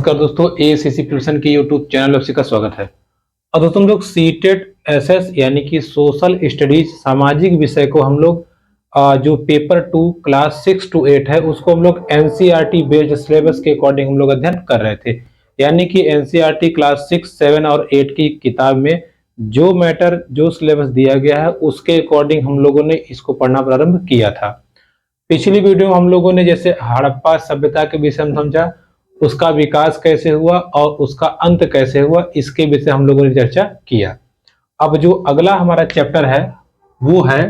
नमस्कार दोस्तों, ACC preparation के यूट्यूब चैनल में आपका स्वागत है। और दोस्तों हम लोग सीटेट एसएस यानी कि सोशल स्टडीज सामाजिक विषय को हम लोग जो पेपर 2 क्लास 6 to 8 है उसको हम लोग एनसीईआरटी बेस्ड सिलेबस के अकॉर्डिंग हम लोग अध्ययन कर रहे थे। यानी कि एनसीईआरटी क्लास 6, 7 और 8 की किताब में जो मैटर जो सिलेबस दिया गया है उसके अकॉर्डिंग हम लोगों ने इसको पढ़ना प्रारंभ किया था। पिछली वीडियो में हम लोगों ने जैसे हड़प्पा सभ्यता के विषय में समझा, उसका विकास कैसे हुआ और उसका अंत कैसे हुआ, इसके विषय हम लोगों ने चर्चा किया। अब जो अगला हमारा चैप्टर है वो है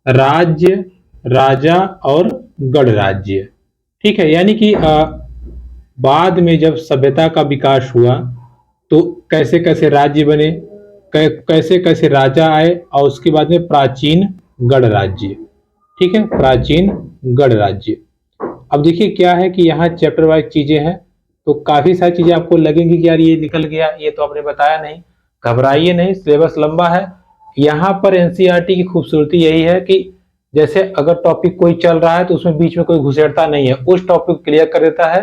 राज्य, राजा और गणराज्य। ठीक है, यानी कि बाद में जब सभ्यता का विकास हुआ तो कैसे कैसे राज्य बने, कैसे कैसे राजा आए और उसके बाद में प्राचीन गणराज्य। ठीक है, प्राचीन गणराज्य। अब देखिए क्या है कि यहाँ चैप्टर वाइज चीजें हैं तो काफी सारी चीजें आपको लगेंगी कि यार ये निकल गया, ये तो आपने बताया नहीं। घबराइए नहीं, सिलेबस लंबा है। यहाँ पर एनसीईआरटी की खूबसूरती यही है कि जैसे अगर टॉपिक कोई चल रहा है तो उसमें बीच में कोई घुसेड़ता नहीं है, उस टॉपिक को क्लियर कर देता है।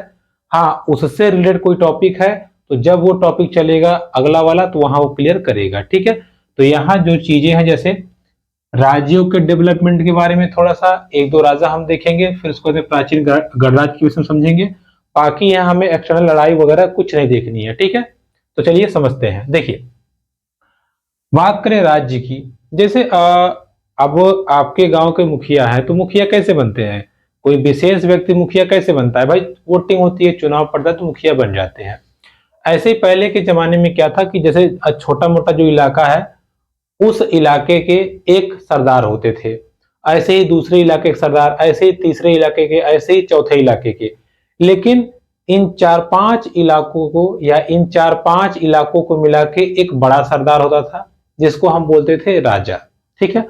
हाँ, उससे रिलेटेड कोई टॉपिक है तो जब वो टॉपिक चलेगा अगला वाला तो वहां वो क्लियर करेगा। ठीक है, तो यहाँ जो चीजें हैं जैसे राज्यों के डेवलपमेंट के बारे में थोड़ा सा एक दो राजा हम देखेंगे, फिर उसको प्राचीन गणराज्य के विषय में समझेंगे। बाकी यहाँ हमें एक्सटर्नल लड़ाई वगैरह कुछ नहीं देखनी है। ठीक है, तो चलिए समझते हैं। देखिए, बात करें राज्य की, जैसे अब आपके गांव के मुखिया है तो मुखिया कैसे बनते हैं? कोई विशेष व्यक्ति मुखिया कैसे बनता है? भाई वोटिंग होती है, चुनाव पड़ता है तो मुखिया बन जाते हैं। ऐसे ही पहले के जमाने में क्या था कि जैसे छोटा मोटा जो इलाका है उस इलाके के एक सरदार होते थे, ऐसे ही दूसरे इलाके के सरदार, ऐसे ही तीसरे इलाके के, ऐसे ही चौथे इलाके के। लेकिन इन 4-5 इलाकों को या इन 4-5 इलाकों को मिला के एक बड़ा सरदार होता था जिसको हम बोलते थे राजा। ठीक है,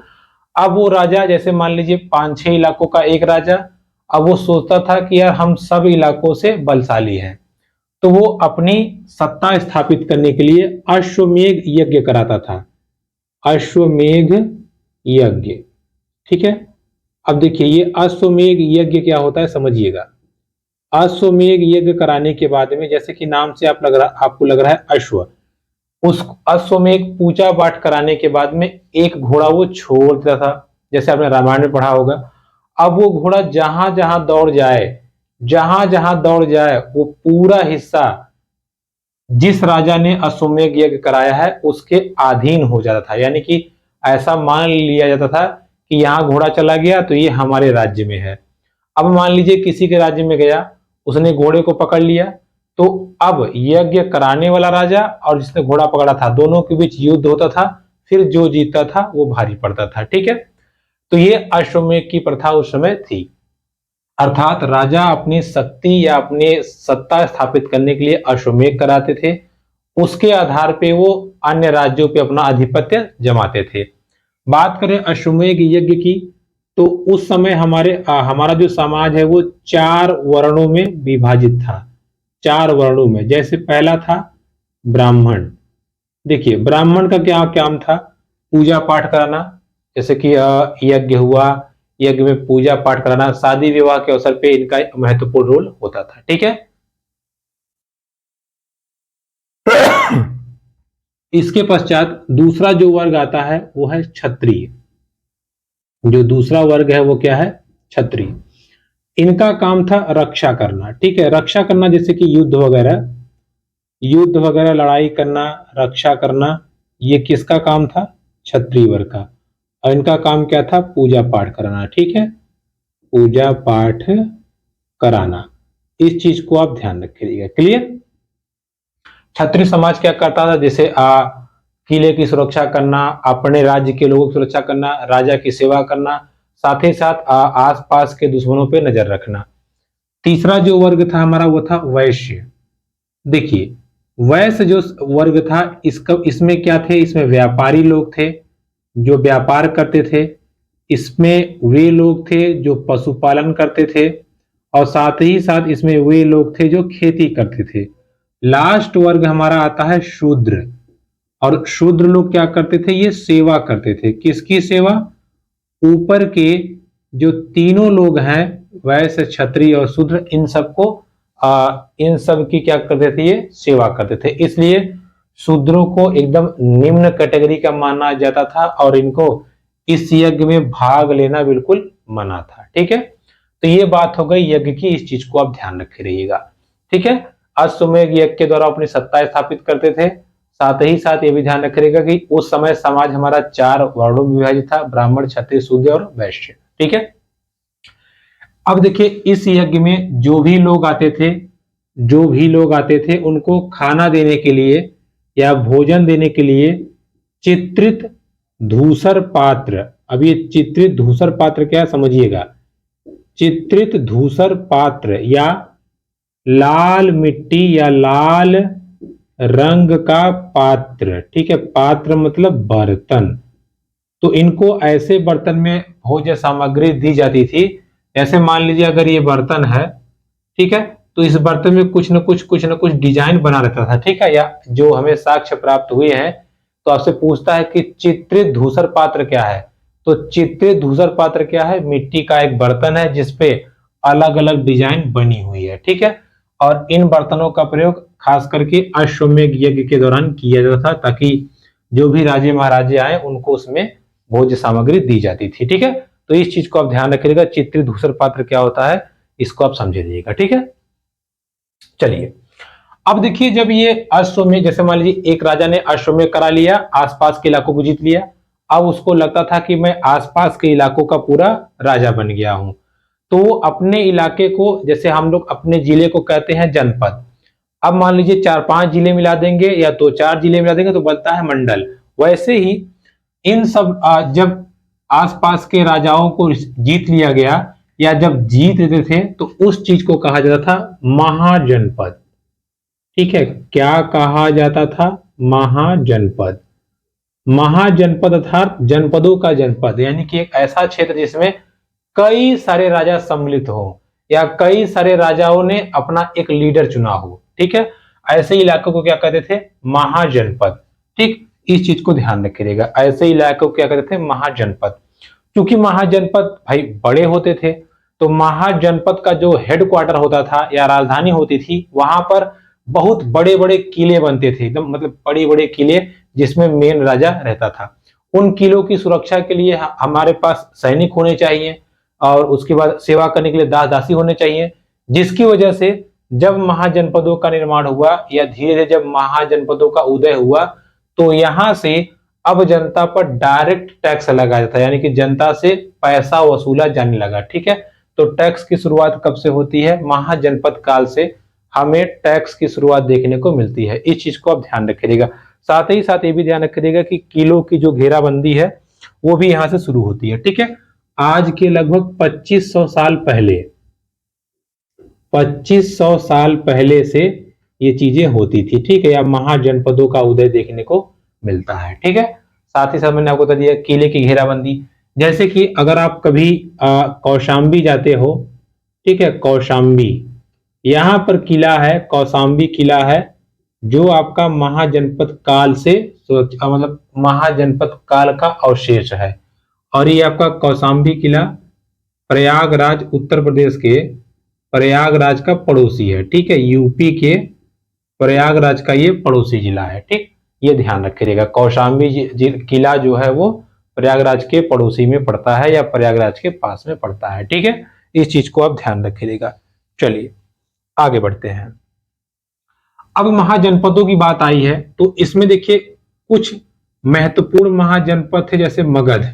अब वो राजा जैसे मान लीजिए 5-6 इलाकों का एक राजा, अब वो सोचता था कि यार हम सब इलाकों से बलशाली हैं, तो वो अपनी सत्ता स्थापित करने के लिए अश्वमेध यज्ञ कराता था। अश्वमेध यज्ञ। ठीक है, अब देखिए ये अश्वमेध यज्ञ क्या होता है समझिएगा। अश्वमेध यज्ञ कराने के बाद में जैसे कि नाम से आपको लग रहा है अश्व, उस अश्वमेध पूजा पाठ कराने के बाद में एक घोड़ा वो छोड़ देता था, जैसे आपने रामायण में पढ़ा होगा। अब वो घोड़ा जहां जहां दौड़ जाए, जहां जहां दौड़ जाए वो पूरा हिस्सा जिस राजा ने अश्वमेध यज्ञ कराया है उसके अधीन हो जाता था। यानी कि ऐसा मान लिया जाता था कि यहाँ घोड़ा चला गया तो ये हमारे राज्य में है। अब मान लीजिए किसी के राज्य में गया, उसने घोड़े को पकड़ लिया, तो अब यज्ञ कराने वाला राजा और जिसने घोड़ा पकड़ा था दोनों के बीच युद्ध होता था, फिर जो जीतता था वो भारी पड़ता था। ठीक है, तो ये अश्वमेध की प्रथा उस समय थी। अर्थात राजा अपनी शक्ति या अपने सत्ता स्थापित करने के लिए अश्वमेध कराते थे, उसके आधार पे वो अन्य राज्यों पे अपना आधिपत्य जमाते थे। बात करें अश्वमेध यज्ञ की तो उस समय हमारा जो समाज है वो 4 वर्णों में विभाजित था। 4 वर्णों में, जैसे पहला था ब्राह्मण। देखिए ब्राह्मण का क्या काम था? पूजा पाठ कराना, जैसे कि यज्ञ हुआ, यज्ञ में पूजा पाठ कराना, शादी विवाह के अवसर पे इनका महत्वपूर्ण रोल होता था। ठीक है, इसके पश्चात दूसरा जो वर्ग आता है वो है क्षत्रिय। जो दूसरा वर्ग है वो क्या है? क्षत्रिय। इनका काम था रक्षा करना। ठीक है, रक्षा करना जैसे कि युद्ध वगैरह लड़ाई करना, रक्षा करना, ये किसका काम था? क्षत्रिय वर्ग का। और इनका काम क्या था? पूजा पाठ कराना। ठीक है, पूजा पाठ कराना, इस चीज को आप ध्यान रखिएगा। क्लियर? क्षत्रिय समाज क्या करता था? जैसे किले की सुरक्षा करना, अपने राज्य के लोगों की सुरक्षा करना, राजा की सेवा करना, साथ ही साथ आसपास के दुश्मनों पे नजर रखना। तीसरा जो वर्ग था हमारा वो था वैश्य। देखिए वैश्य जो वर्ग था इसमें क्या थे? इसमें व्यापारी लोग थे जो व्यापार करते थे, इसमें वे लोग थे जो पशुपालन करते थे, और साथ ही साथ इसमें वे लोग थे जो खेती करते थे। लास्ट वर्ग हमारा आता है शूद्र। और शूद्र लोग क्या करते थे? ये सेवा करते थे। किसकी सेवा? ऊपर के जो तीनों लोग हैं वैश्य, क्षत्रिय और शूद्र, इन सबको इन सब की क्या करते थे, ये सेवा करते थे। इसलिए शूद्रों को एकदम निम्न कैटेगरी का माना जाता था और इनको इस यज्ञ में भाग लेना बिल्कुल मना था। ठीक है, तो ये बात हो गई यज्ञ की, इस चीज को आप ध्यान रखे रहिएगा। ठीक है, अश्वमेध यज्ञ के द्वारा अपनी सत्ता स्थापित करते थे। साथ ही साथ ये भी ध्यान रखिएगा कि उस समय समाज हमारा 4 वर्णों में विभाजित था, ब्राह्मण, क्षत्रिय, शूद्र और वैश्य। ठीक है, अब देखिए इस यज्ञ में जो भी लोग आते थे उनको खाना देने के लिए या भोजन देने के लिए चित्रित धूसर पात्र, अब ये चित्रित धूसर पात्र क्या है समझिएगा, चित्रित धूसर पात्र या लाल मिट्टी या लाल रंग का पात्र। ठीक है, पात्र मतलब बर्तन, तो इनको ऐसे बर्तन में भोज्य सामग्री दी जाती थी। जैसे मान लीजिए अगर ये बर्तन है, ठीक है, तो इस बर्तन में कुछ न कुछ डिजाइन बना रहता था। ठीक है, या जो हमें साक्ष्य प्राप्त हुए हैं, तो आपसे पूछता है कि चित्रित धूसर पात्र क्या है, तो चित्रित धूसर पात्र क्या है, मिट्टी का एक बर्तन है जिसपे अलग अलग डिजाइन बनी हुई है। ठीक है, और इन बर्तनों का प्रयोग खास करके अश्वमेध यज्ञ के दौरान किया जाता था, ताकि जो भी राजे महाराजे आए उनको उसमें भोज्य सामग्री दी जाती थी। ठीक है, तो इस चीज को आप ध्यान रखिएगा, चित्रित धूसर पात्र क्या होता है इसको आप समझ लीजिएगा। ठीक है, चलिए अब देखिए जब ये अश्वमेध, जैसे मान लीजिए एक राजा ने अश्वमेध करा लिया, आसपास के इलाकों को जीत लिया, अब उसको लगता था कि मैं आसपास के इलाकों का पूरा राजा बन गया हूं, तो वो अपने इलाके को, जैसे हम लोग अपने जिले को कहते हैं जनपद, अब मान लीजिए 4-5 जिले मिला देंगे या 2-4 जिले मिला देंगे तो बनता है मंडल। वैसे ही इन सब जब आसपास के राजाओं को जीत लिया गया या जब जीत लेते थे तो उस चीज को कहा जाता था महाजनपद। ठीक है, क्या कहा जाता था, महाजनपद। महाजनपद अर्थात जनपदों का जनपद, यानी कि एक ऐसा क्षेत्र जिसमें कई सारे राजा सम्मिलित हो या कई सारे राजाओं ने अपना एक लीडर चुना हो। ठीक है, ऐसे इलाकों को क्या कहते थे, महाजनपद। ठीक, इस चीज को ध्यान रखिएगा, ऐसे इलाकों को क्या कहते थे, महाजनपद। क्योंकि महाजनपद भाई बड़े होते थे, तो महाजनपद का जो हेडक्वार्टर होता था या राजधानी होती थी, वहां पर बहुत बड़े बड़े किले बनते थे, एकदम मतलब बड़े बड़े किले जिसमें मेन राजा रहता था। उन किलों की सुरक्षा के लिए हमारे पास सैनिक होने चाहिए और उसके बाद सेवा करने के लिए दास दासी होने चाहिए, जिसकी वजह से जब महाजनपदों का निर्माण हुआ या धीरे धीरे जब महाजनपदों का उदय हुआ, तो यहां से अब जनता पर डायरेक्ट टैक्स लगा जाता है, यानी कि जनता से पैसा वसूला जाने लगा। ठीक है, तो टैक्स की शुरुआत कब से होती है, महाजनपद काल से हमें टैक्स की शुरुआत देखने को मिलती है। इस चीज को आप ध्यान रखिएगा। साथ ही साथ ये भी ध्यान रखिएगा कि किलों की जो घेराबंदी है वो भी यहां से शुरू होती है। ठीक है, आज के लगभग 2500 साल पहले, 2500 साल पहले से ये चीजें होती थी। ठीक है, या महाजनपदों का उदय देखने को मिलता है। ठीक है, साथ ही साथ मैंने आपको बता दिया किले की घेराबंदी, जैसे कि अगर आप कभी कौशाम्बी जाते हो, ठीक है, कौशाम्बी, यहां पर किला है, कौशाम्बी किला है, जो आपका महाजनपद काल से मतलब महाजनपद काल का अवशेष है। और ये आपका कौशाम्बी किला प्रयागराज, उत्तर प्रदेश के प्रयागराज का पड़ोसी है। ठीक है, यूपी के प्रयागराज का ये पड़ोसी जिला है। ठीक, ये ध्यान रखिएगा, कौशाम्बी किला जो है वो प्रयागराज के पड़ोसी में पड़ता है या प्रयागराज के पास में पड़ता है। ठीक है, इस चीज को आप ध्यान रखिएगा। चलिए आगे बढ़ते हैं। अब महाजनपदों की बात आई है तो इसमें देखिए कुछ महत्वपूर्ण महाजनपद थे, जैसे मगध।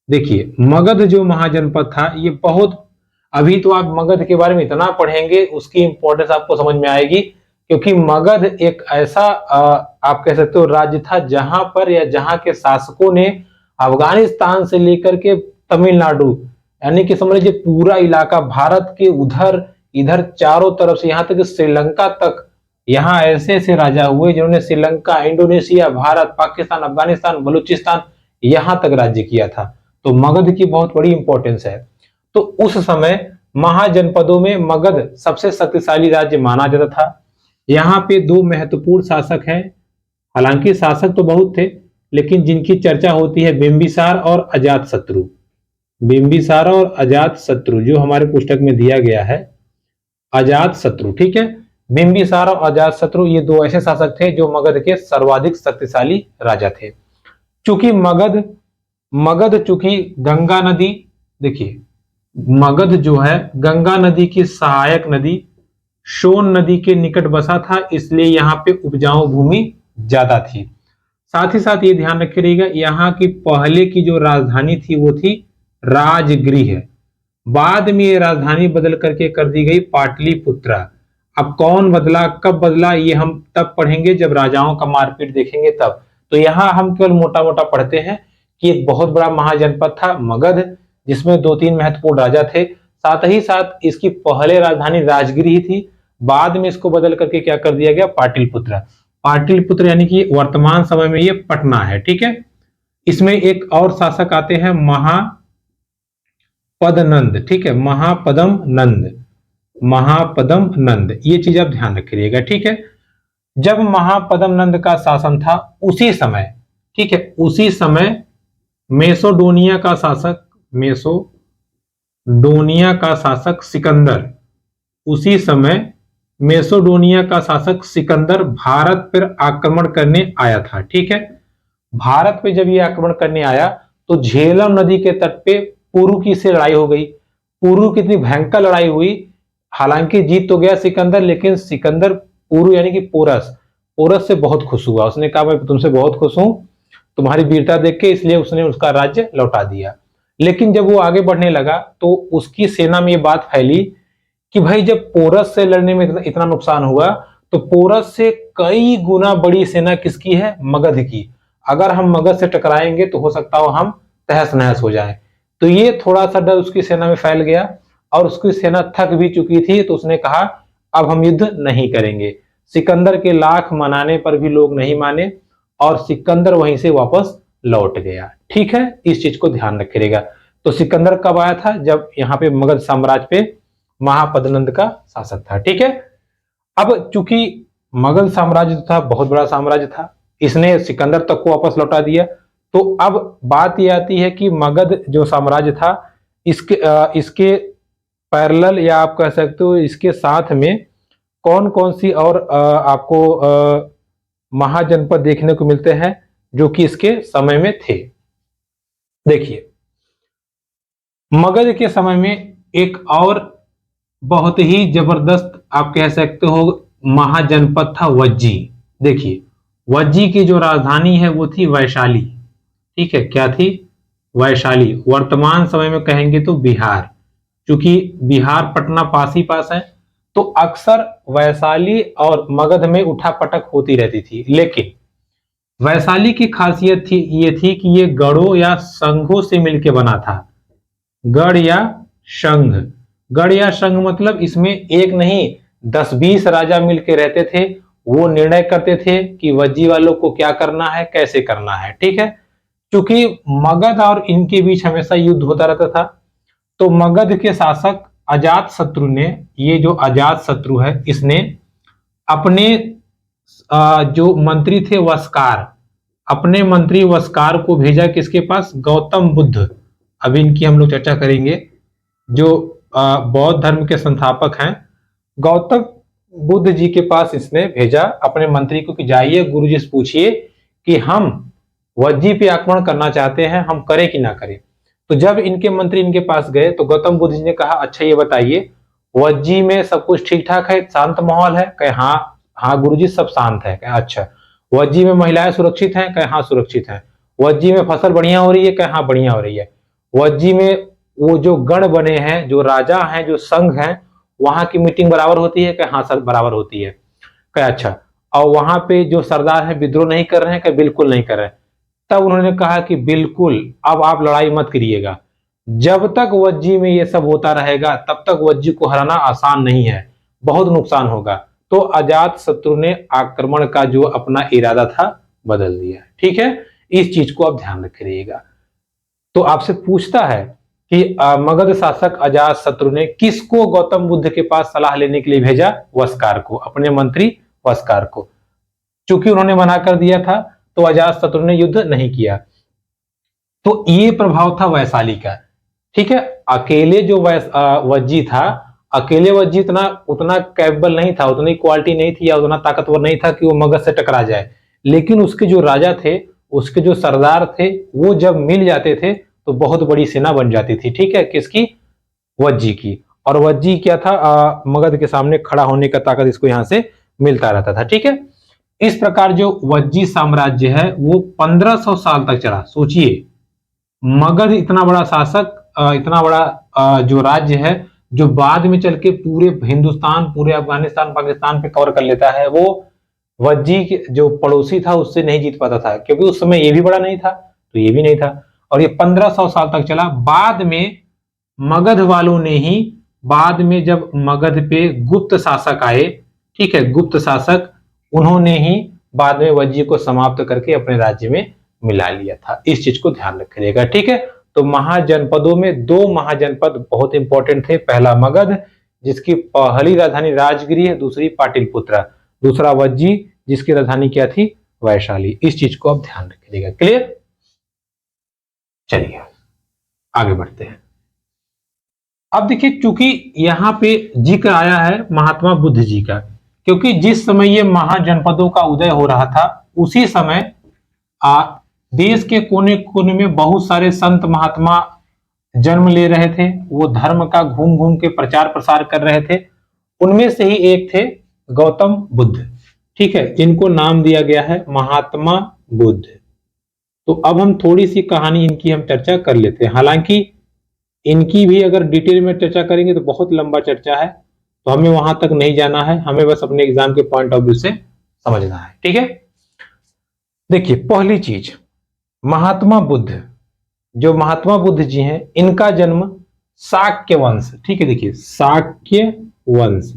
देखिए मगध जो महाजनपद था ये बहुत, अभी तो आप मगध के बारे में इतना पढ़ेंगे उसकी इंपॉर्टेंस आपको समझ में आएगी, क्योंकि मगध एक ऐसा आप कह सकते हो राज्य था जहां पर या जहां के शासकों ने अफगानिस्तान से लेकर के तमिलनाडु, यानी कि समझ लीजिए पूरा इलाका भारत के उधर इधर चारों तरफ से यहां तक श्रीलंका तक, यहाँ ऐसे ऐसे राजा हुए जिन्होंने श्रीलंका, इंडोनेशिया, भारत, पाकिस्तान, अफगानिस्तान, बलूचिस्तान यहां तक राज्य किया था। तो मगध की बहुत बड़ी इंपॉर्टेंस है। तो उस समय महाजनपदों में मगध सबसे शक्तिशाली राज्य माना जाता था। यहाँ पे 2 महत्वपूर्ण शासक हैं, हालांकि शासक तो बहुत थे लेकिन जिनकी चर्चा होती है बिंबिसार और अजातशत्रु। बिंबिसार और अजातशत्रु जो हमारे पुस्तक में दिया गया है, अजात शत्रु, ठीक है। बिंबिसार और अजात शत्रु ये दो ऐसे शासक थे जो मगध के सर्वाधिक शक्तिशाली राजा थे। चूंकि मगध चूंकि गंगा नदी, देखिए मगध जो है गंगा नदी की सहायक नदी सोन नदी के निकट बसा था, इसलिए यहाँ पे उपजाऊ भूमि ज्यादा थी। साथ ही साथ ये ध्यान रखिएगा, यहाँ की पहले की जो राजधानी थी वो थी राजगृह। बाद में ये राजधानी बदल करके कर दी गई पाटलिपुत्रा। अब कौन बदला, कब बदला, ये हम तब पढ़ेंगे जब राजाओं का मारपीट देखेंगे तब। तो यहाँ हम केवल मोटा मोटा पढ़ते हैं कि एक बहुत बड़ा महाजनपद था मगध, जिसमें 2-3 महत्वपूर्ण राजा थे। साथ ही साथ इसकी पहले राजधानी राजगृह थी, बाद में इसको बदल करके क्या कर दिया गया, पाटलिपुत्र। पाटलिपुत्र यानी कि वर्तमान समय में ये पटना है, ठीक है। इसमें एक और शासक आते हैं महापदनंद, ठीक है, महापदम नंद, ये चीज आप ध्यान रखिएगा, ठीक है। जब महापदम नंद का शासन था उसी समय, ठीक है, उसी समय मेसोडोनिया का शासक सिकंदर, उसी समय मेसोडोनिया का शासक सिकंदर भारत पर आक्रमण करने आया था, ठीक है। भारत पे जब ये आक्रमण करने आया तो झेलम नदी के तट पे पुरु की से लड़ाई हो गई। पुरु की इतनी भयंकर लड़ाई हुई, हालांकि जीत तो गया सिकंदर, लेकिन सिकंदर पुरु यानी कि पोरस से बहुत खुश हुआ। उसने कहा मैं तुमसे बहुत खुश हूं तुम्हारी वीरता देख के, इसलिए उसने उसका राज्य लौटा दिया। लेकिन जब वो आगे बढ़ने लगा तो उसकी सेना में ये बात फैली कि भाई जब पोरस से लड़ने में इतना नुकसान हुआ तो पोरस से कई गुना बड़ी सेना किसकी है, मगध की। अगर हम मगध से टकराएंगे तो हो सकता हो हम तहस नहस हो जाएं। तो ये थोड़ा सा डर उसकी सेना में फैल गया और उसकी सेना थक भी चुकी थी, तो उसने कहा अब हम युद्ध नहीं करेंगे। सिकंदर के लाख मनाने पर भी लोग नहीं माने और सिकंदर वहीं से वापस लौट गया, ठीक है। इस चीज को ध्यान रखिएगा। तो सिकंदर कब आया था, जब यहाँ पे मगध साम्राज्य पे महापदनंद का शासक था, ठीक है। अब चूंकि मगध साम्राज्य था बहुत बड़ा साम्राज्य था, इसने सिकंदर तक को वापस लौटा दिया। तो अब बात यह आती है कि मगध जो साम्राज्य था इसके पैरेलल या आप कह सकते हो इसके साथ में कौन कौन सी और आपको महाजनपद देखने को मिलते हैं जो कि इसके समय में थे। देखिए मगध के समय में एक और बहुत ही जबरदस्त आप कह सकते हो महाजनपद था वज्जी। देखिए वज्जी की जो राजधानी है वो थी वैशाली, ठीक है, क्या थी, वैशाली। वर्तमान समय में कहेंगे तो बिहार, क्योंकि बिहार पटना पास ही पास है, तो अक्सर वैशाली और मगध में उठापटक होती रहती थी। लेकिन वैशाली की खासियत थी ये थी कि ये गढ़ों या संघों से मिलकर बना था। गढ़ या संघ मतलब इसमें एक नहीं 10-20 राजा मिलके रहते थे। वो निर्णय करते थे कि वज्जी वालों को क्या करना है, कैसे करना है, ठीक है। क्योंकि मगध और इनके बीच हमेशा युद्ध होता रहता था, तो मगध के शासक अजात शत्रु ने, ये जो अजात शत्रु है, इसने अपने जो मंत्री थे वस्कार, अपने मंत्री वस्कार को भेजा किसके पास, गौतम बुद्ध। अब इनकी हम लोग चर्चा करेंगे, जो बौद्ध धर्म के संस्थापक हैं। गौतम बुद्ध जी के पास इसने भेजा अपने मंत्री को कि जाइए गुरुजी से पूछिए कि हम वज्जी पे आक्रमण करना चाहते हैं, हम करें कि ना करें। तो जब इनके मंत्री इनके पास गए तो गौतम बुद्ध जी ने कहा अच्छा ये बताइए वज्जी में सब कुछ ठीक ठाक है, शांत माहौल है? कहे हाँ गुरुजी सब शांत है। कहे अच्छा। वज्जी में महिलाएं सुरक्षित हैं? कहे हाँ सुरक्षित हैं। वज्जी में फसल बढ़िया हो रही है? कहे हाँ बढ़िया हो रही है। वज्जी में वो जो गण बने हैं, जो राजा हैं, जो संघ हैं, वहां की मीटिंग बराबर होती है? कहे हाँ सर बराबर होती है। कहे अच्छा। और वहां पे जो सरदार हैं विद्रोह नहीं कर रहे हैं? कहे बिल्कुल नहीं कर रहे हैं। तब उन्होंने कहा कि बिल्कुल अब आप लड़ाई मत करिएगा, जब तक वज्जी में ये सब होता रहेगा तब तक वज्जी को हराना आसान नहीं है, बहुत नुकसान होगा। तो अजात शत्रु ने आक्रमण का जो अपना इरादा था बदल दिया, ठीक है। इस चीज को आप ध्यान रखिएगा। तो आपसे पूछता है कि मगध शासक अजात शत्रु ने किसको गौतम बुद्ध के पास सलाह लेने के लिए भेजा? वस्कार को, अपने मंत्री वस्कार को। चूंकि उन्होंने मना कर दिया था तो अजात शत्रु ने युद्ध नहीं किया। तो ये प्रभाव था वैशाली का, ठीक है। अकेले जो वज्जी था अकेले वज्जी उतना कैपेबल नहीं था, उतनी क्वालिटी नहीं थी या उतना ताकतवर नहीं था कि वो मगध से टकरा जाए। लेकिन उसके जो राजा थे, उसके जो सरदार थे, वो जब मिल जाते थे तो बहुत बड़ी सेना बन जाती थी। ठीक है, किसकी? वज्जी की। और वज्जी क्या था, मगध के सामने खड़ा होने का ताकत इसको यहां से मिलता रहता था। ठीक है, इस प्रकार जो वज्जी साम्राज्य है वो 1500 साल तक चला। सोचिए, मगध इतना बड़ा शासक, इतना बड़ा जो राज्य है, जो बाद में चल के पूरे हिंदुस्तान, पूरे अफगानिस्तान, पाकिस्तान पे कवर कर लेता है, वो वज्जी जो पड़ोसी था उससे नहीं जीत पाता था, क्योंकि उस समय ये भी बड़ा नहीं था तो ये भी नहीं था। और ये 1500 साल तक चला। बाद में मगध वालों ने ही, बाद में जब मगध पे गुप्त शासक आए, ठीक है, गुप्त शासक, उन्होंने ही बाद में वज्जी को समाप्त करके अपने राज्य में मिला लिया था। इस चीज को ध्यान रखिएगा। ठीक है, तो महाजनपदों में 2 महाजनपद बहुत इंपॉर्टेंट थे। पहला मगध, जिसकी पहली राजधानी राजगिरी है, दूसरी पाटलिपुत्र। दूसरा वज्जी, जिसकी राजधानी क्या थी? वैशाली। इस चीज को आप ध्यान रखिएगा। क्लियर? चलिए आगे बढ़ते हैं। अब देखिए, चूंकि यहाँ पे जिक्र आया है महात्मा बुद्ध जी का, क्योंकि जिस समय ये महाजनपदों का उदय हो रहा था, उसी समय देश के कोने कोने में बहुत सारे संत महात्मा जन्म ले रहे थे। वो धर्म का घूम घूम के प्रचार प्रसार कर रहे थे। उनमें से ही एक थे गौतम बुद्ध। ठीक है, जिनको नाम दिया गया है महात्मा बुद्ध। तो अब हम थोड़ी सी कहानी इनकी हम चर्चा कर लेते हैं। हालांकि इनकी भी अगर डिटेल में चर्चा करेंगे तो बहुत लंबा चर्चा है, तो हमें वहां तक नहीं जाना है, हमें बस अपने एग्जाम के पॉइंट ऑफ व्यू से समझना है। ठीक है, देखिए, पहली चीज, महात्मा बुद्ध, जो महात्मा बुद्ध जी हैं, इनका जन्म शाक्य वंश, ठीक है, देखिए शाक्य वंश,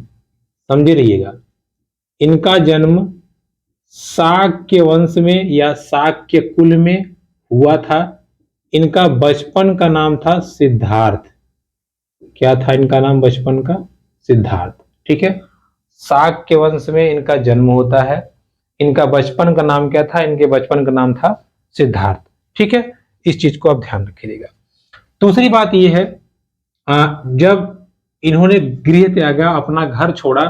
समझे रहिएगा, इनका जन्म शाक्य वंश में या शाक्य कुल में हुआ था। इनका बचपन का नाम था सिद्धार्थ। क्या था इनका नाम बचपन का? सिद्धार्थ। ठीक है, शाक्य वंश में इनका जन्म होता है। इनका बचपन का नाम क्या था? इनके बचपन का नाम था सिद्धार्थ। ठीक है, इस चीज को आप ध्यान रखिएगा। दूसरी बात यह है, जब इन्होंने गृह त्यागा, अपना घर छोड़ा,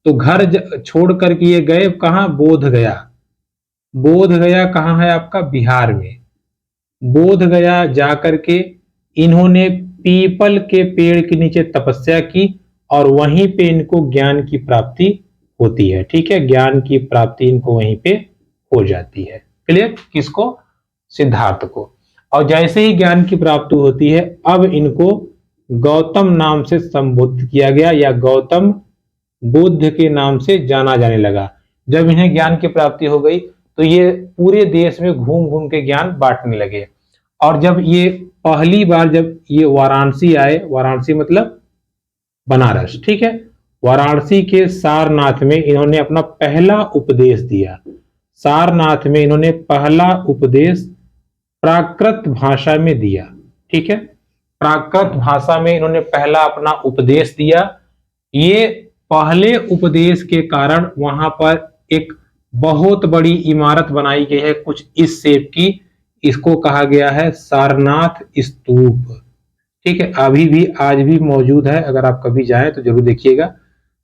तो घर छोड़ करके ये गए कहां? बोध गया। बोध गया कहां है आपका? बिहार में। बोध गया जाकर के इन्होंने पीपल के पेड़ के नीचे तपस्या की और वहीं पे इनको ज्ञान की प्राप्ति होती है। ठीक है, ज्ञान की प्राप्ति इनको वहीं पे हो जाती है। क्लियर? किसको? सिद्धार्थ को। और जैसे ही ज्ञान की प्राप्ति होती है, अब इनको गौतम नाम से संबोधित किया गया या गौतम बुद्ध के नाम से जाना जाने लगा। जब इन्हें ज्ञान की प्राप्ति हो गई तो ये पूरे देश में घूम घूम के ज्ञान बांटने लगे। और जब ये पहली बार जब ये वाराणसी आए, वाराणसी मतलब बनारस, ठीक है, वाराणसी के सारनाथ में इन्होंने अपना पहला उपदेश दिया। सारनाथ में इन्होंने पहला उपदेश प्राकृत भाषा में दिया। ठीक है, प्राकृत भाषा में इन्होंने पहला अपना उपदेश दिया। ये पहले उपदेश के कारण वहां पर एक बहुत बड़ी इमारत बनाई गई है, कुछ इस शेप की। इसको कहा गया है सारनाथ स्तूप। ठीक है, अभी भी आज भी मौजूद है, अगर आप कभी जाएं तो जरूर देखिएगा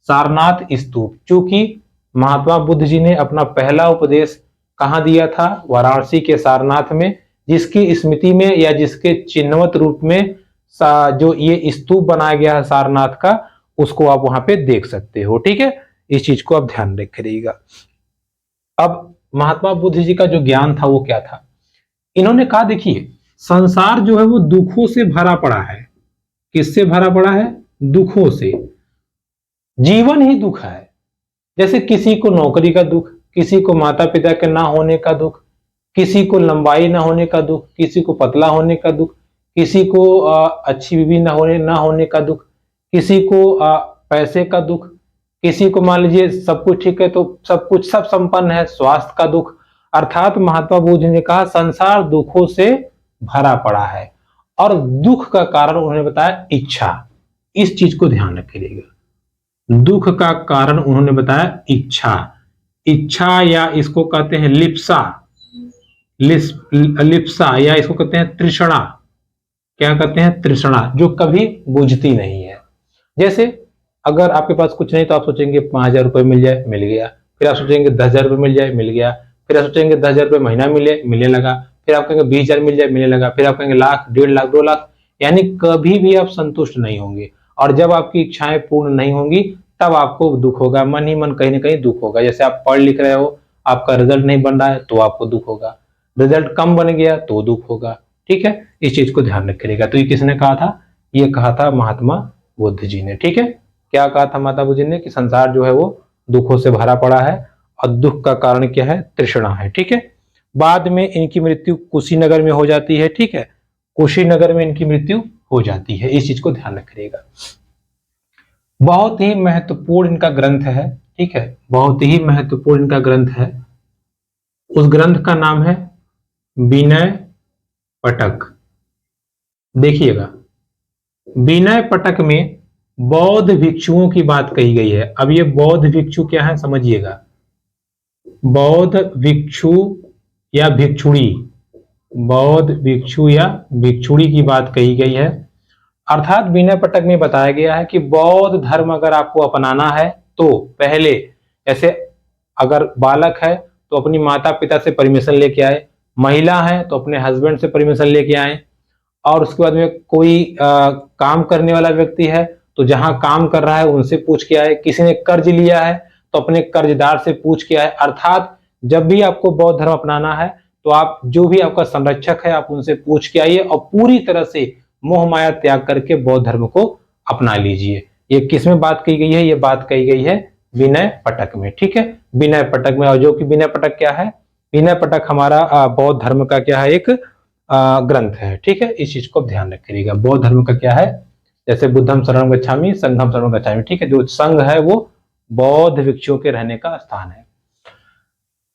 सारनाथ स्तूप। चूंकि महात्मा बुद्ध जी ने अपना पहला उपदेश कहां दिया था? वाराणसी के सारनाथ में, जिसकी स्मृति में या जिसके चिन्हवत रूप में जो ये स्तूप बनाया गया है सारनाथ का, उसको आप वहां पे देख सकते हो। ठीक है, इस चीज को आप ध्यान रखिएगा। अब महात्मा बुद्ध जी का जो ज्ञान था वो क्या था? इन्होंने कहा, देखिए, संसार जो है वो दुखों से भरा पड़ा है। किससे भरा पड़ा है? दुखों से। जीवन ही दुख है। जैसे किसी को नौकरी का दुख, किसी को माता पिता के ना होने का दुख, किसी को लंबाई ना होने का दुख, किसी को पतला होने का दुख, किसी को अच्छी बीवी ना होने का दुख, किसी को पैसे का दुख, किसी को मान लीजिए सब कुछ ठीक है तो सब संपन्न है, स्वास्थ्य का दुख। अर्थात महात्मा बुद्ध ने कहा संसार दुखों से भरा पड़ा है। और दुख का कारण उन्होंने बताया इच्छा। इस चीज को ध्यान रखिएगा, दुख का कारण उन्होंने बताया इच्छा। इच्छा या इसको कहते हैं लिप्सा, लिप्सा या इसको कहते हैं तृष्णा। क्या कहते हैं? तृष्णा, जो कभी बुझती नहीं है। जैसे अगर आपके पास कुछ नहीं तो आप सोचेंगे 5,000 रुपये मिल जाए, मिल गया। फिर आप सोचेंगे 10,000 रुपये मिल जाए, मिल गया। फिर आप सोचेंगे 10,000 रुपये महीना मिले, मिलने लगा। फिर आप कहेंगे 20,000 मिल जाए, मिलने लगा। फिर आप कहेंगे लाख, 1.5 लाख, 2 लाख। यानी कभी भी आप संतुष्ट नहीं होंगे, और जब आपकी इच्छाएं पूर्ण नहीं होंगी तब आपको दुख होगा, मन ही मन कहीं ना कहीं दुख होगा। जैसे आप पढ़ लिख रहे हो, आपका रिजल्ट नहीं बन रहा है तो आपको दुख होगा, रिजल्ट कम बन गया तो दुख होगा। ठीक है, इस चीज को ध्यान रखिएगा। तो ये किसने कहा था? ये कहा था महात्मा बुद्ध जी ने। ठीक है, क्या कहा था महात्मा बुद्ध जी ने? कि संसार जो है वो दुखों से भरा पड़ा है, और दुख का कारण क्या है? तृष्णा है। ठीक है, बाद में इनकी मृत्यु कुशीनगर में हो जाती है। ठीक है, कुशीनगर में इनकी मृत्यु हो जाती है, इस चीज को ध्यान रखिएगा। बहुत ही महत्वपूर्ण इनका ग्रंथ है। ठीक है, बहुत ही महत्वपूर्ण इनका ग्रंथ है। उस ग्रंथ का नाम है विनय पटक। देखिएगा, विनय पटक में बौद्ध भिक्षुओं की बात कही गई है। अब ये बौद्ध भिक्षु क्या है समझिएगा। बौद्ध भिक्षु या भिक्षुड़ी, बौद्ध भिक्षु या भिक्षुड़ी की बात कही गई है। अर्थात विनय पटक में बताया गया है कि बौद्ध धर्म अगर आपको अपनाना है तो पहले, जैसे अगर बालक है तो अपनी माता पिता से परमिशन लेके आए, महिला है तो अपने हस्बैंड से परमिशन लेके आए, और उसके बाद में कोई काम करने वाला व्यक्ति है तो जहां काम कर रहा है उनसे पूछ के आए, किसी ने कर्ज लिया है तो अपने कर्जदार से पूछ के आए। अर्थात जब भी आपको बौद्ध धर्म अपनाना है तो आप जो भी आपका संरक्षक है आप उनसे पूछ के आइए, और पूरी तरह से मोह माया त्याग करके बौद्ध धर्म को अपना लीजिए। ये किसमें बात कही गई है? ये बात कही गई है विनय पटक में। ठीक है, विनय पटक में। और जो कि विनय पटक क्या है? विनय पटक हमारा बौद्ध धर्म का क्या है? एक ग्रंथ है। ठीक है, इस चीज को ध्यान रखिएगा। बौद्ध धर्म का क्या है? जैसे बुद्धम शरणम गच्छामि, संघम शरणम गच्छामि। ठीक है, जो संघ है वो बौद्ध भिक्षुओं के रहने का स्थान है।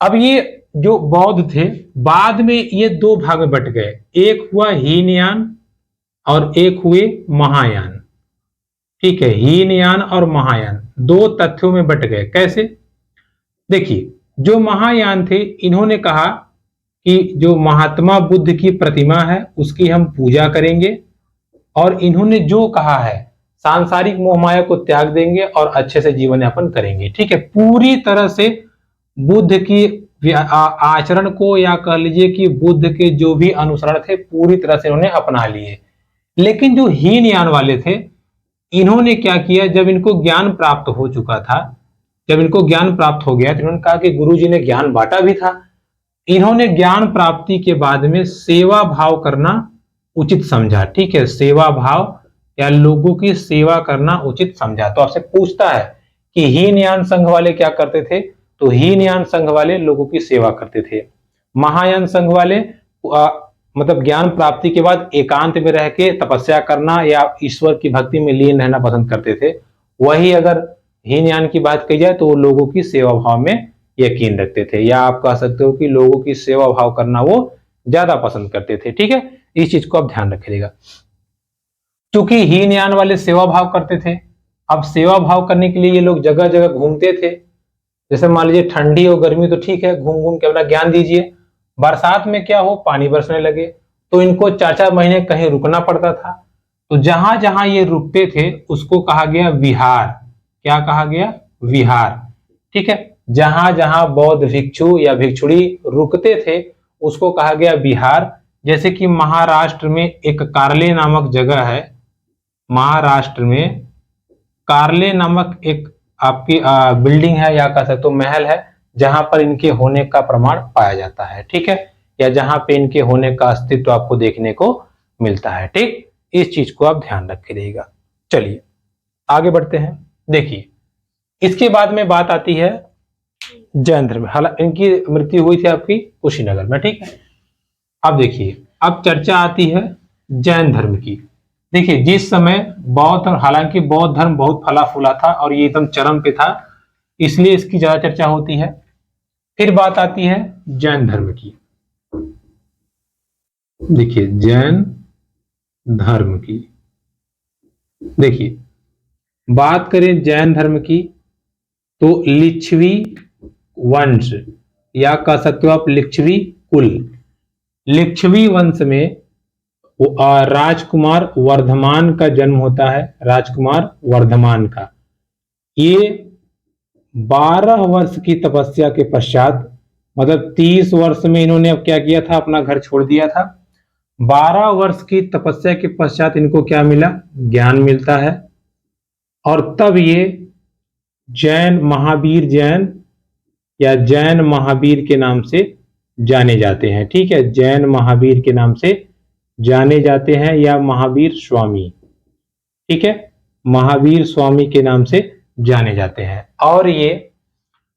अब ये जो बौद्ध थे बाद में ये दो भाग में बट गए, एक हुआ हीनयान और एक हुए महायान। ठीक है, हीनयान और महायान दो तथ्यों में बट गए। कैसे? देखिए, जो महायान थे इन्होंने कहा कि जो महात्मा बुद्ध की प्रतिमा है उसकी हम पूजा करेंगे, और इन्होंने जो कहा है सांसारिक मोह माया को त्याग देंगे और अच्छे से जीवन यापन करेंगे। ठीक है, पूरी तरह से बुद्ध की आचरण को, या कह लीजिए कि बुद्ध के जो भी अनुसरण थे पूरी तरह से इन्होंने अपना लिए। लेकिन जो हीनयान वाले थे इन्होंने क्या किया, जब इनको ज्ञान प्राप्त हो चुका था, जब इनको ज्ञान प्राप्त हो गया तो इन्होंने कहा कि गुरु जी ने ज्ञान बांटा भी था, इन्होंने ज्ञान प्राप्ति के बाद में सेवा भाव करना उचित समझा। ठीक है, सेवा भाव या लोगों की सेवा करना उचित समझा। तो आपसे पूछता है कि हीनयान संघ वाले क्या करते थे? तो हीनयान संघ वाले लोगों की सेवा करते थे। महायान संघ वाले मतलब ज्ञान प्राप्ति के बाद एकांत में रह के तपस्या करना या ईश्वर की भक्ति में लीन रहना पसंद करते थे। वही अगर हीनयान की बात कही जाए तो वो लोगों की सेवा भाव में यकीन रखते थे, या आप कह सकते हो कि लोगों की सेवा भाव करना वो ज्यादा पसंद करते थे। ठीक है, इस चीज को आप ध्यान रखिएगा। क्योंकि हीनयान वाले सेवा भाव करते थे, अब सेवा भाव करने के लिए ये लोग जगह जगह घूमते थे। जैसे मान लीजिए ठंडी हो गर्मी तो ठीक है, घूम घूम के अपना ज्ञान दीजिए। बरसात में क्या हो, पानी बरसने लगे तो इनको 4-4 महीने कहीं रुकना पड़ता था। तो जहां जहां ये रुकते थे उसको कहा गया विहार। क्या कहा गया? विहार। ठीक है, जहां जहां बौद्ध भिक्षु या भिक्षुड़ी रुकते थे उसको कहा गया विहार। जैसे कि महाराष्ट्र में एक कार्ले नामक जगह है, महाराष्ट्र में कार्ले नामक एक आपकी बिल्डिंग है या कह सकते हो महल है, जहां पर इनके होने का प्रमाण पाया जाता है। ठीक है, या जहां पे इनके होने का अस्तित्व आपको देखने को मिलता है। ठीक, इस चीज को आप ध्यान रखे रहिएगा। चलिए आगे बढ़ते हैं। देखिए, इसके बाद में बात आती है जैन धर्म। हालांकि इनकी मृत्यु हुई थी आपकी कुशीनगर में। ठीक है, अब देखिए, अब चर्चा आती है जैन धर्म की। देखिए, जिस समय बौद्ध, हालांकि बौद्ध धर्म बहुत फला फूला था और ये एकदम चरम पे था, इसलिए इसकी ज्यादा चर्चा होती है। फिर बात आती है जैन धर्म की। देखिए, जैन धर्म की, देखिए बात करें जैन धर्म की तो लिच्छवी वंश, या कह सकते हो आप लिच्छवी कुल, लिच्छवी वंश में राजकुमार वर्धमान का जन्म होता है। राजकुमार वर्धमान का ये 12 वर्ष की तपस्या के पश्चात, मतलब 30 वर्ष में इन्होंने अब क्या किया था, अपना घर छोड़ दिया था। 12 वर्ष की तपस्या के पश्चात इनको क्या मिला, ज्ञान मिलता है। और तब ये जैन महावीर जैन या जैन महावीर के नाम से जाने जाते हैं। ठीक है, जैन महावीर के नाम से जाने जाते हैं या महावीर स्वामी। ठीक है, महावीर स्वामी के नाम से जाने जाते हैं। और ये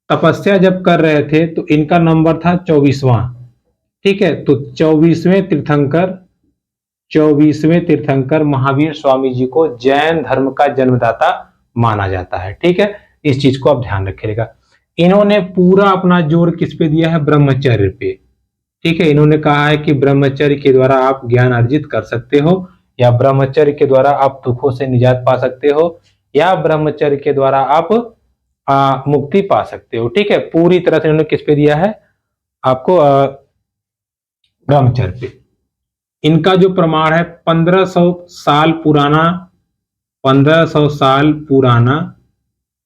तपस्या जब कर रहे थे तो इनका नंबर था 24वां। ठीक है, तो 24वें तीर्थंकर महावीर स्वामी जी को जैन धर्म का जन्मदाता माना जाता है। ठीक है, इस चीज को आप ध्यान रखिएगा। इन्होंने पूरा अपना जोर किस पे दिया है, ब्रह्मचर्य पे। ठीक है, इन्होंने कहा है कि ब्रह्मचर्य के द्वारा आप ज्ञान अर्जित कर सकते हो, या ब्रह्मचर्य के द्वारा आप दुखों से निजात पा सकते हो, या ब्रह्मचर्य के द्वारा आप मुक्ति पा सकते हो। ठीक है, पूरी तरह से इन्होंने किस पे दिया है आपको, ब्रह्मचर्य पे। इनका जो प्रमाण है 1500 साल पुराना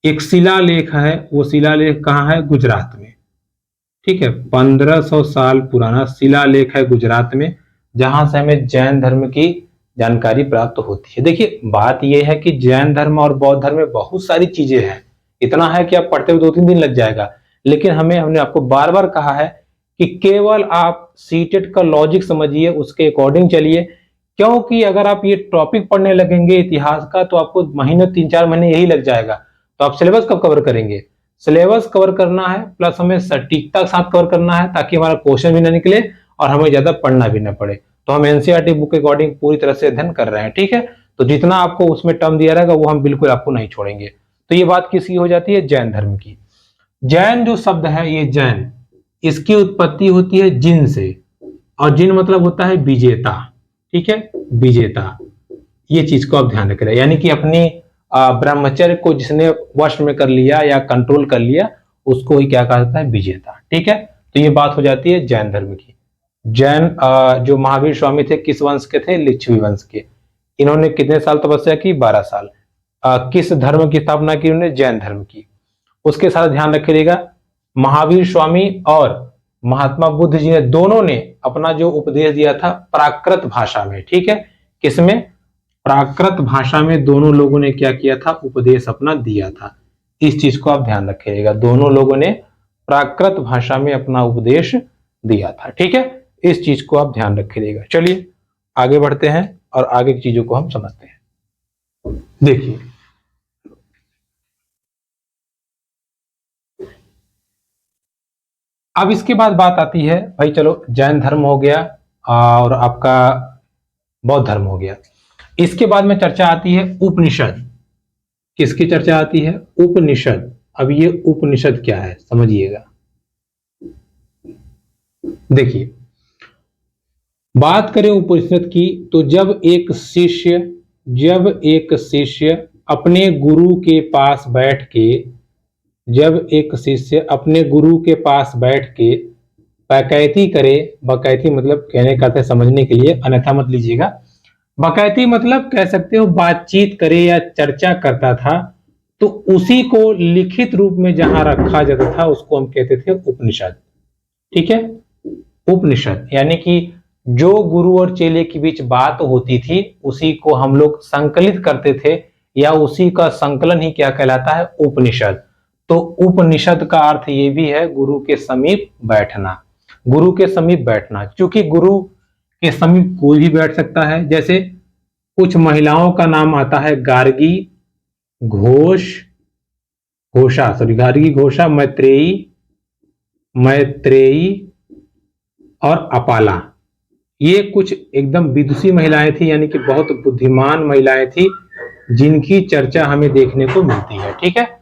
एक शिलालेख है। वो शिलालेख कहाँ है, गुजरात में। ठीक है, 1500 साल पुराना शिलालेख है गुजरात में, जहां से हमें जैन धर्म की जानकारी प्राप्त होती है। देखिए, बात यह है कि जैन धर्म और बौद्ध धर्म में बहुत सारी चीजें हैं। इतना है कि आप पढ़ते हुए 2-3 दिन लग जाएगा, लेकिन हमने आपको बार बार कहा है कि केवल आप सीटेट का लॉजिक समझिए, उसके अकॉर्डिंग चलिए। क्योंकि अगर आप ये टॉपिक पढ़ने लगेंगे इतिहास का, तो आपको महीने 3-4 महीने यही लग जाएगा। तो आप सिलेबस कब कवर करेंगे, सिलेबस कवर करना है, प्लस हमें सटीकता के साथ कवर करना है, ताकि हमारा क्वेश्चन भी ना निकले और हमें ज्यादा पढ़ना भी ना पड़े। तो हम एनसीईआरटी बुक के अकॉर्डिंग पूरी तरह से अध्ययन कर रहे हैं। ठीक है, तो जितना आपको उसमें टर्म दिया रहेगा वो हम बिल्कुल आपको नहीं छोड़ेंगे। तो ये बात किसकी हो जाती है, जैन धर्म की। जैन जो शब्द है, ये जैन, इसकी उत्पत्ति होती है जिन से, और जिन मतलब होता है विजेता। ठीक है, विजेता, ये चीज को आप ध्यान रखें। यानी कि अपनी ब्रह्मचर्य को जिसने वश में कर लिया या कंट्रोल कर लिया, उसको ही क्या कहा जाता है, विजेता। ठीक है, तो ये बात हो जाती है जैन धर्म की। जैन जो महावीर स्वामी थे किस वंश के थे, लिच्छवी वंश के। इन्होंने कितने साल तपस्या की, 12 साल। किस धर्म की स्थापना की उन्होंने, जैन धर्म की। उसके साथ ध्यान रखिएगा, महावीर स्वामी और महात्मा बुद्ध जी ने दोनों ने अपना जो उपदेश दिया था प्राकृत भाषा में। ठीक है, किसमें, प्राकृत भाषा में दोनों लोगों ने क्या किया था, उपदेश अपना दिया था। इस चीज को आप ध्यान रखिएगा, दोनों लोगों ने प्राकृत भाषा में अपना उपदेश दिया था। ठीक है, इस चीज को आप ध्यान रखिएगा। चलिए आगे बढ़ते हैं और आगे की चीजों को हम समझते हैं। देखिए, अब इसके बाद बात आती है, भाई चलो जैन धर्म हो गया और आपका बौद्ध धर्म हो गया। इसके बाद में चर्चा आती है उपनिषद। किसकी चर्चा आती है, उपनिषद। अब ये उपनिषद क्या है समझिएगा। देखिए, बात करें उपनिषद की, तो जब एक शिष्य अपने गुरु के पास बैठ के बकैती करे, बकैती मतलब कहने का अर्थ है समझने के लिए, अन्यथा मत लीजिएगा। बकैती मतलब कह सकते हो बातचीत करे या चर्चा करता था, तो उसी को लिखित रूप में जहां रखा जाता था उसको हम कहते थे उपनिषद। ठीक है, उपनिषद यानी कि जो गुरु और चेले के बीच बात होती थी उसी को हम लोग संकलित करते थे, या उसी का संकलन ही क्या कहलाता है, उपनिषद। तो उपनिषद का अर्थ ये भी है गुरु के समीप बैठना, गुरु के समीप बैठना। क्योंकि गुरु के समीप कोई भी बैठ सकता है। जैसे कुछ महिलाओं का नाम आता है गार्गी घोषा, मैत्रेयी और अपाला। ये कुछ एकदम विदुषी महिलाएं थी, यानी कि बहुत बुद्धिमान महिलाएं थी, जिनकी चर्चा हमें देखने को मिलती है। ठीक है,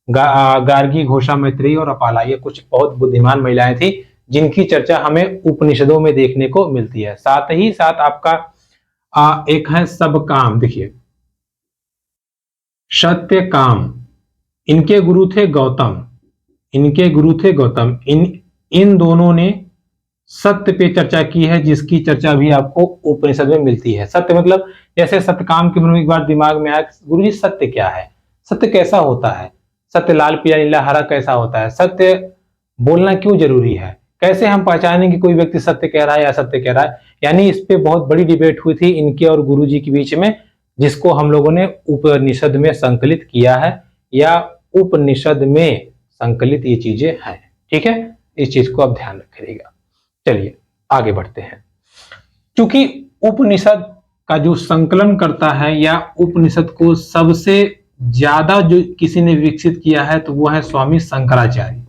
गार्गी, घोषा, मैत्रेयी और अपाला, ये कुछ बहुत बुद्धिमान महिलाएं थी जिनकी चर्चा हमें उपनिषदों में देखने को मिलती है। साथ ही साथ आपका एक है सब काम। देखिए, सत्य काम, इनके गुरु थे गौतम। इन दोनों ने सत्य पे चर्चा की है, जिसकी चर्चा भी आपको उपनिषद में मिलती है। सत्य मतलब जैसे सत्यकाम के एक बार दिमाग में आया, गुरु जी सत्य क्या है, सत्य कैसा होता है, सत्य लाल पीला नीला हरा कैसा होता है, सत्य बोलना क्यों जरूरी है, कैसे हम पहचानें कि कोई व्यक्ति सत्य कह रहा है या असत्य कह रहा है। यानी इस पे बहुत बड़ी डिबेट हुई थी इनके और गुरुजी के बीच में, जिसको हम लोगों ने उपनिषद में संकलित किया है, या उपनिषद में संकलित ये चीजें हैं। ठीक है, इस चीज को आप ध्यान रखिएगा। चलिए आगे बढ़ते हैं। क्योंकि उपनिषद का जो संकलन करता है या उपनिषद को सबसे ज्यादा जो किसी ने विकसित किया है तो वो है स्वामी शंकराचार्य।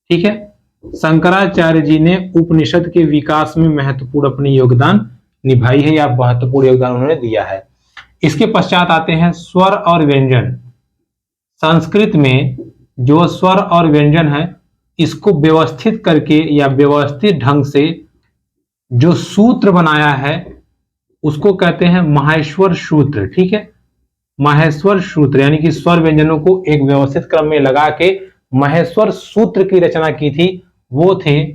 ठीक है, शंकराचार्य जी ने उपनिषद के विकास में महत्वपूर्ण अपनी योगदान निभाई है या महत्वपूर्ण योगदान उन्होंने दिया है। इसके पश्चात आते हैं स्वर और व्यंजन। संस्कृत में जो स्वर और व्यंजन है इसको व्यवस्थित करके या व्यवस्थित ढंग से जो सूत्र बनाया है उसको कहते हैं माहेश्वर सूत्र। ठीक है, माहेश्वर सूत्र यानी कि स्वर व्यंजनों को एक व्यवस्थित क्रम में लगा के माहेश्वर सूत्र की रचना की थी, वो थे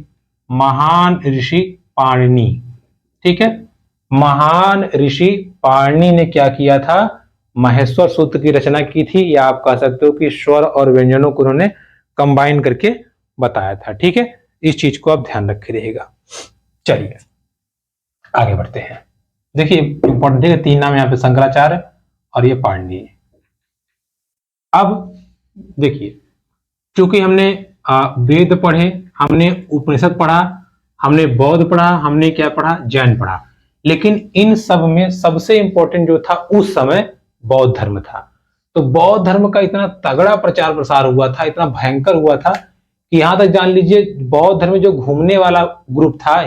महान ऋषि पाणिनि। ठीक है, महान ऋषि पाणिनि ने क्या किया था, माहेश्वर सूत्र की रचना की थी, या आप कह सकते हो कि स्वर और व्यंजनों को उन्होंने कंबाइन करके बताया था। ठीक है, इस चीज को आप ध्यान रखे रहिएगा। चलिए आगे बढ़ते हैं। देखिए इंपॉर्टेंट है, तीन नाम यहाँ पे शंकराचार्य और ये पाणिनि। अब देखिए, क्योंकि हमने वेद पढ़े, हमने उपनिषद पढ़ा, हमने बौद्ध पढ़ा, हमने क्या पढ़ा, जैन पढ़ा, लेकिन इन सब में सबसे इंपॉर्टेंट जो था उस समय बौद्ध धर्म था। तो बौद्ध धर्म का इतना तगड़ा प्रचार प्रसार हुआ था, इतना भयंकर हुआ था कि यहां तक जान लीजिए बौद्ध धर्म में जो घूमने वाला ग्रुप था,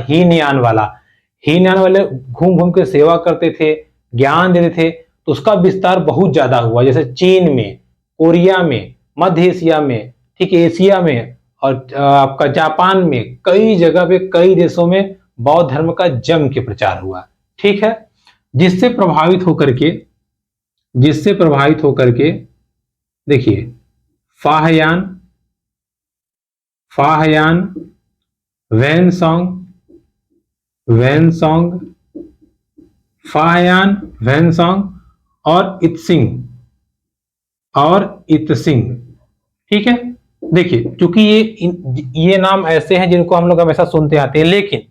हीनयान वाले घूम घूम के सेवा करते थे, ज्ञान देते थे, तो उसका विस्तार बहुत ज्यादा हुआ। जैसे चीन में, कोरिया में, मध्य एशिया में, ठीक है, एशिया में और आपका जापान में, कई जगह पे कई देशों में बौद्ध धर्म का जम के प्रचार हुआ। ठीक है, जिससे प्रभावित होकर के देखिए फाहयान, वैनसोंग, फाहयान, वैनसोंग और इत्सिंग। ठीक है, देखिए क्योंकि ये नाम ऐसे हैं जिनको हम लोग हमेशा सुनते आते हैं, लेकिन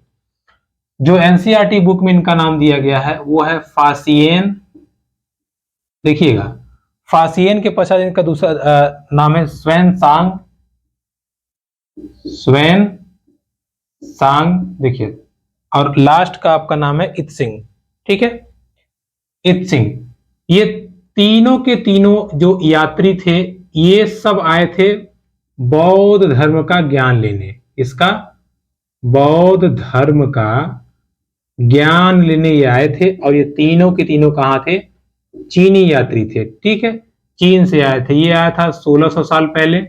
जो एनसीईआरटी बुक में इनका नाम दिया गया है वो है फासियन। देखिएगा, फासियन के पश्चात इनका दूसरा नाम है स्वेन सांग। देखिए, और लास्ट का आपका नाम है इत्सिंग। ठीक है, इत्सिंग। ये तीनों के तीनों जो यात्री थे ये सब आए थे बौद्ध धर्म का ज्ञान लेने। इसका बौद्ध धर्म का ज्ञान लेने ये आए थे, और ये तीनों के तीनों कहां थे, चीनी यात्री थे। ठीक है, चीन से आए थे। ये आया था 1600 साल पहले,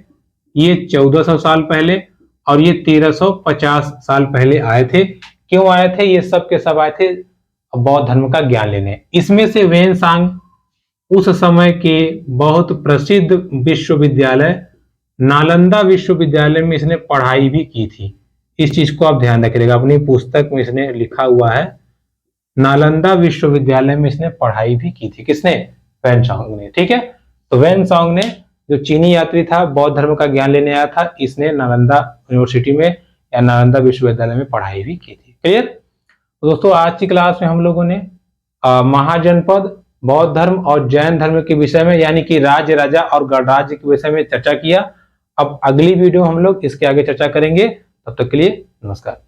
ये 1400 साल पहले, और ये 1350 साल पहले आए थे। क्यों आए थे, ये सब के सब आए थे बौद्ध धर्म का ज्ञान लेने। इसमें से वेनसांग उस समय के बहुत प्रसिद्ध विश्वविद्यालय नालंदा विश्वविद्यालय में इसने पढ़ाई भी की थी। इस चीज को आप ध्यान रखिएगा, अपनी पुस्तक में इसने लिखा हुआ है नालंदा विश्वविद्यालय में इसने पढ़ाई भी की थी। किसने, वेनसांग ने। ठीक है, तो वेनसांग ने, जो चीनी यात्री था बौद्ध धर्म का ज्ञान लेने आया था, इसने नालंदा यूनिवर्सिटी में या नालंदा विश्वविद्यालय में पढ़ाई भी की थी। क्लियर। तो दोस्तों आज की क्लास में हम लोगों ने महाजनपद, बौद्ध धर्म और जैन धर्म के विषय में यानी कि राज्य, राजा और गणराज्य के विषय में चर्चा किया। अब अगली वीडियो हम लोग इसके आगे चर्चा करेंगे। तब तक के लिए नमस्कार।